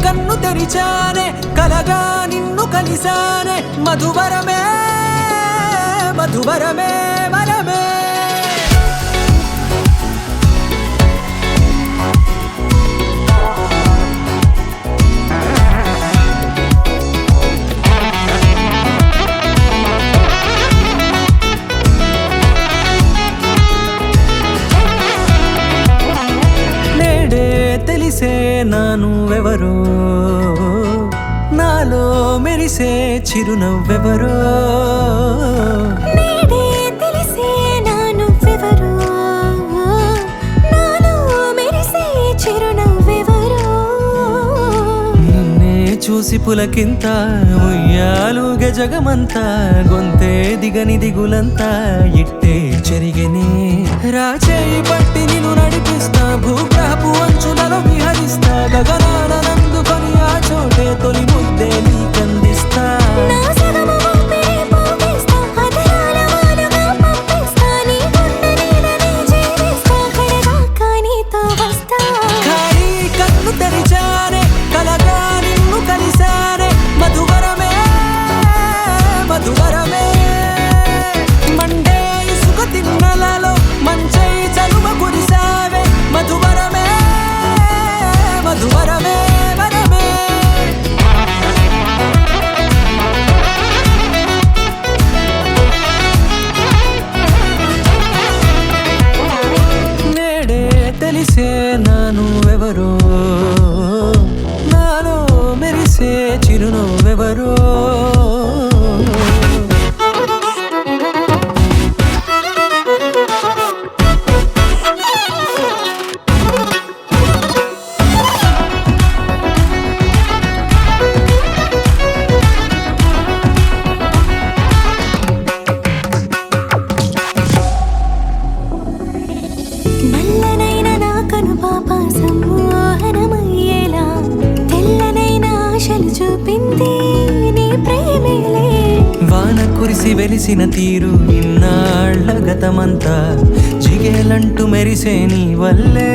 కన్ను తెరిచానే కలగా నిన్ను కలిసానే మధువరమే మధువరమే వరమే తెలిసే నానువెవరో నాలో మెరిసే చిరునవ్వెవరో నేడే తెలిసే నానువెవరో నాలో మెరిసే చిరునవ్వెవరో నిన్నే చూసి పులకింత ఉయ్యాలుగే జగమంతా గొంతే దిగని దిగులంతా ఇట్టే చెరిగెనే రాచేయి పట్టి నిన్ను నడిపిస్తా భూగ్రహపు అంచులలో విహరిస్తా గగనాన నందుకొని ఆ చోటే తొలి ముద్దే నీకందిస్తా నా సగము ఊపిరి పోగేస్తా అదరాల వానగా పంపిస్తా నీ గుండె నీడనే జీవిస్తా కడదాకా నీతో వస్తా ఖాళీ కన్ను తెరిచానే కలగా నిన్ను కలిసానే మధువరమే మధువరమే మండే ఇసుక తిన్నలలో మంచై చలువ కురిసావే మధువరమే మధువరమే వరమే నేడే తెలిసే నానువెవరో నాలో మెరిసే చిరునవ్వెవరో నల్లనైన నా కనుపాప సమ్మోహనమయ్యేలా తెల్లనైన ఆశలు చూపింది నీ ప్రేమేలే వాన కురిసి వెలిసిన తీరు ఇన్నాళ్ల గతమంతా జిగేలంటూ మెరిసే నీ వల్లే